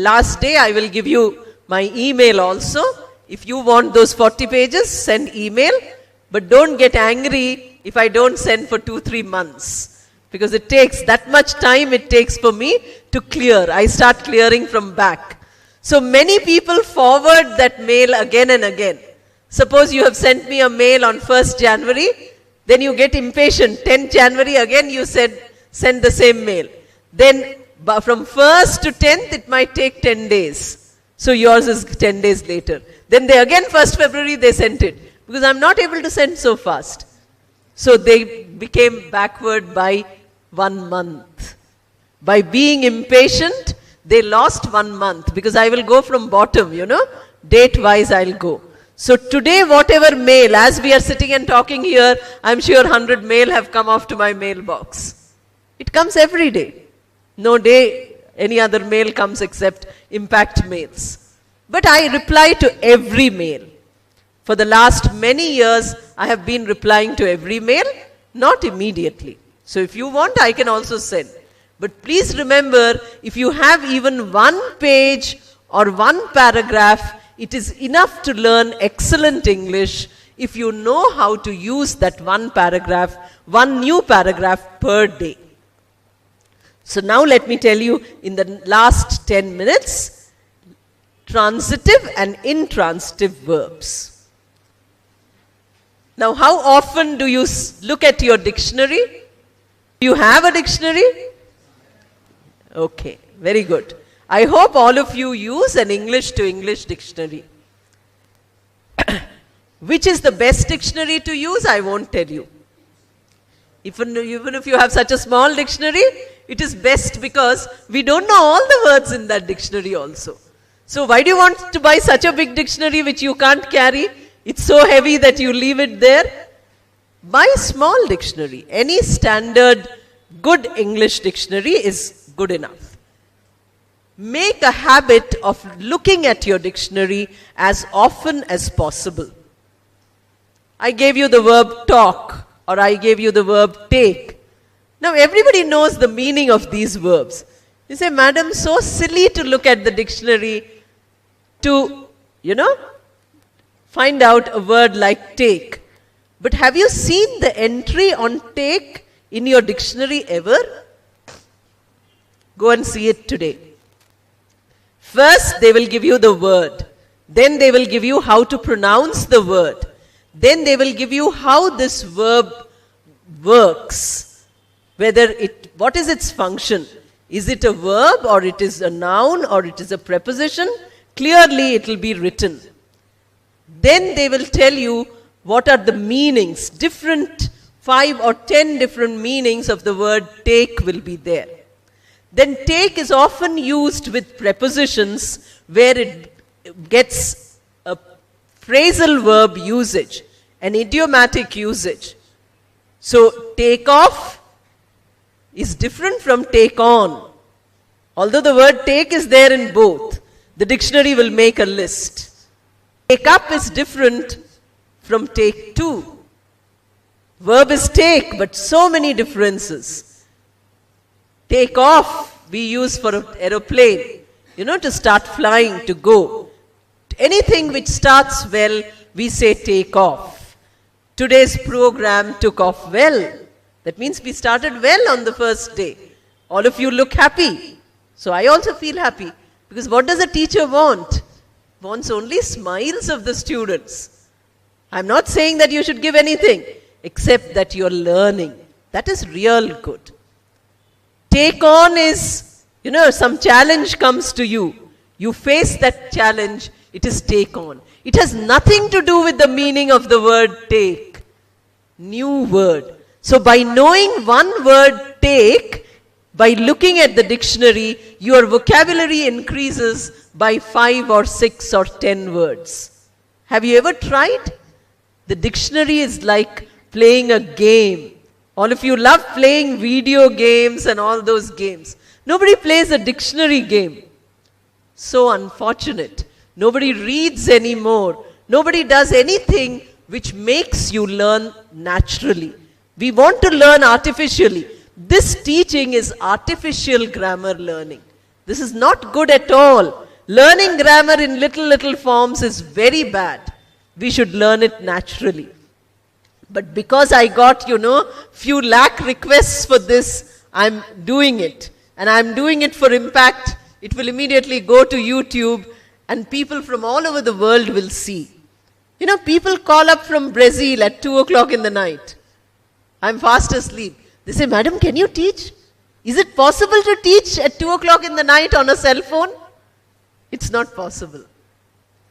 Last day I will give you my email also. If you want those 40 pages, send email. But don't get angry if I don't send for 2-3 months. Because it takes that much time it takes for me to clear. I start clearing from back. So many people forward that mail again and again. Suppose you have sent me a mail on 1st January, then you get impatient. 10th January again you send the same mail. Then from 1st to 10th it might take 10 days. So yours is 10 days later. Then they again 1st February they sent it. Because I'm not able to send so fast. So they became backward by 1 month. By being impatient, they lost 1 month. Because I will go from bottom, date wise I'll go. So today whatever mail, as we are sitting and talking here, I'm sure 100 mail have come off to my mailbox. It comes every day. No day any other mail comes except impact mails. But I reply to every mail. For the last many years, I have been replying to every mail, not immediately. So if you want, I can also send. But please remember, if you have even 1 page or 1 paragraph, it is enough to learn excellent English if you know how to use that 1 paragraph, 1 new paragraph per day. So now let me tell you in the last 10 minutes, transitive and intransitive verbs. Now, how often do you look at your dictionary? Do you have a dictionary? Okay, very good. I hope all of you use an English to English dictionary. Which is the best dictionary to use? I won't tell you. Even if you have such a small dictionary, it is best because we don't know all the words in that dictionary also. So why do you want to buy such a big dictionary which you can't carry? It's so heavy that you leave it there. Buy a small dictionary. Any standard good English dictionary is good enough. Make a habit of looking at your dictionary as often as possible. I gave you the verb talk, or I gave you the verb take. Now everybody knows the meaning of these verbs. You say, madam, so silly to look at the dictionary to, find out a word like take. But have you seen the entry on take in your dictionary ever? Go and see it today. First, they will give you the word. Then they will give you how to pronounce the word. Then they will give you how this verb works. What is its function? Is it a verb, or it is a noun, or it is a preposition? Clearly it will be written. Then they will tell you what are the meanings. Different 5 or 10 different meanings of the word take will be there. Then take is often used with prepositions where it gets a phrasal verb usage, an idiomatic usage. So take off is different from take on. Although the word take is there in both, the dictionary will make a list. Take up is different from take to. Verb is take, but so many differences. Take off we use for an aeroplane, to start flying, to go. Anything which starts well, we say take off. Today's program took off well. That means we started well on the first day. All of you look happy. So I also feel happy. Because what does a teacher want? Wants only smiles of the students. I'm not saying that you should give anything, except that you're learning. That is real good. Take on is, some challenge comes to you. You face that challenge, it is take on. It has nothing to do with the meaning of the word take. New word. So by knowing one word take, by looking at the dictionary, your vocabulary increases by 5 or 6 or 10 words. Have you ever tried? The dictionary is like playing a game. All of you love playing video games and all those games. Nobody plays a dictionary game. So unfortunate. Nobody reads anymore. Nobody does anything which makes you learn naturally. We want to learn artificially. This teaching is artificial grammar learning. This is not good at all. Learning grammar in little forms is very bad. We should learn it naturally. But because I got, few lakh requests for this, I'm doing it. And I'm doing it for impact. It will immediately go to YouTube and people from all over the world will see. People call up from Brazil at 2 o'clock in the night. I'm fast asleep. They say, "Madam, can you teach? Is it possible to teach at 2 o'clock in the night on a cell phone?" It's not possible.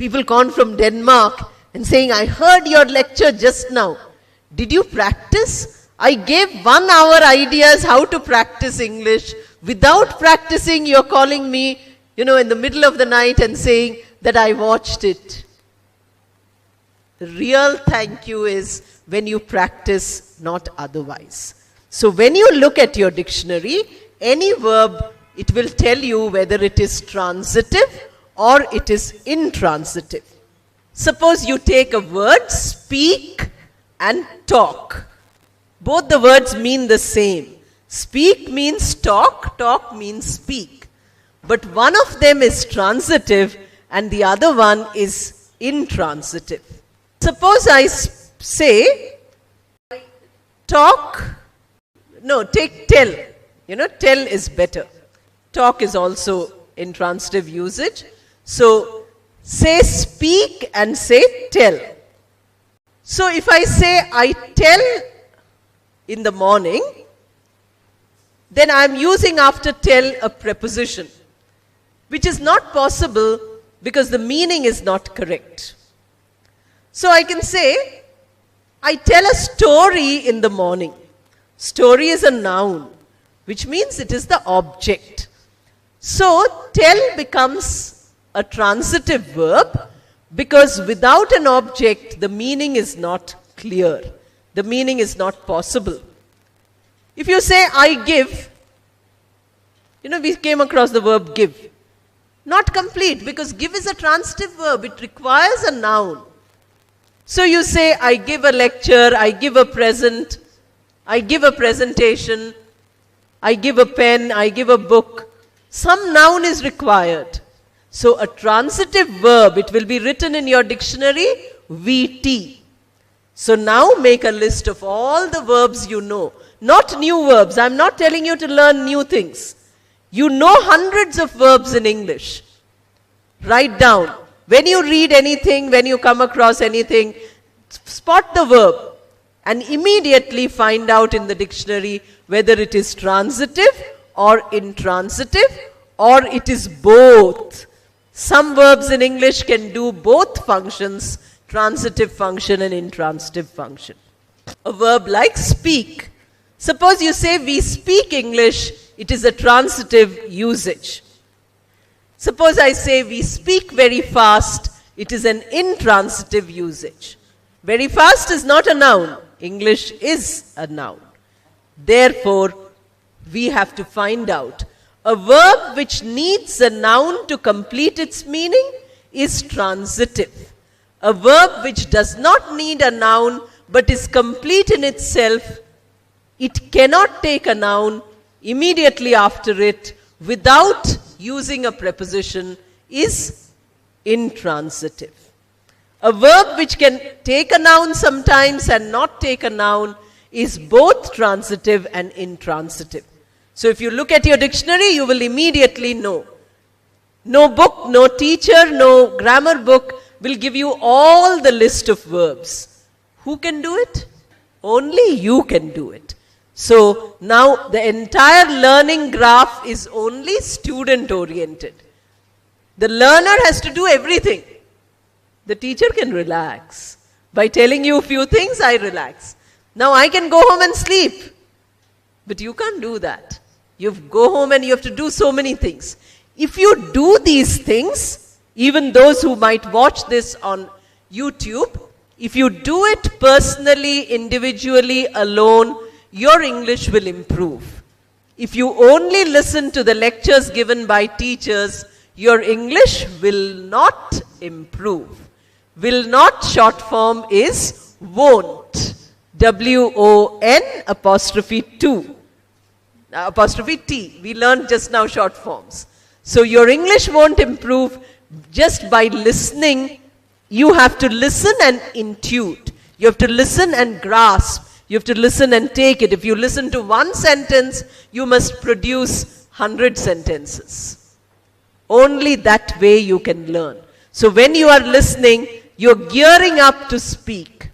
People come from Denmark and saying, "I heard your lecture just now. Did you practice? I gave 1 hour ideas how to practice English. Without practicing, you're calling me, in the middle of the night and saying that I watched it." The real thank you is when you practice, not otherwise. So when you look at your dictionary, any verb, it will tell you whether it is transitive or it is intransitive. Suppose you take a word, speak and talk. Both the words mean the same. Speak means talk, talk means speak. But one of them is transitive and the other one is intransitive. Suppose I say, take tell. Tell is better. Talk is also intransitive usage. So, say speak and say tell. So, if I say I tell in the morning, then I am using after tell a preposition, which is not possible because the meaning is not correct. So, I can say, I tell a story in the morning. Story is a noun, which means it is the object. So, tell becomes a transitive verb because without an object, the meaning is not clear. The meaning is not possible. If you say, I give, we came across the verb give. Not complete because give is a transitive verb. It requires a noun. So you say, I give a lecture, I give a present, I give a presentation, I give a pen, I give a book. Some noun is required. So a transitive verb, it will be written in your dictionary, VT. So now make a list of all the verbs you know. Not new verbs. I'm not telling you to learn new things. You know hundreds of verbs in English. Write down. When you read anything, when you come across anything, spot the verb and immediately find out in the dictionary whether it is transitive or intransitive or it is both. Some verbs in English can do both functions, transitive function and intransitive function. A verb like speak. Suppose you say we speak English, it is a transitive usage. Suppose I say we speak very fast, it is an intransitive usage. Very fast is not a noun. English is a noun. Therefore, we have to find out a verb which needs a noun to complete its meaning is transitive. A verb which does not need a noun but is complete in itself, it cannot take a noun immediately after it without using a preposition is intransitive. A verb which can take a noun sometimes and not take a noun is both transitive and intransitive. So if you look at your dictionary, you will immediately know. No book, no teacher, no grammar book will give you all the list of verbs. Who can do it? Only you can do it. So now the entire learning graph is only student oriented. The learner has to do everything. The teacher can relax. By telling you a few things, I relax. Now I can go home and sleep. But you can't do that. You go home and you have to do so many things. If you do these things, even those who might watch this on YouTube, if you do it personally, individually, alone, your English will improve. If you only listen to the lectures given by teachers, your English will not improve. Will not short form is won't. W-O-N apostrophe 2. Apostrophe T. We learned just now short forms. So your English won't improve just by listening. You have to listen and intuit. You have to listen and grasp. You have to listen and take it. If you listen to one sentence, you must produce 100 sentences. Only that way you can learn. So when you are listening, you're gearing up to speak.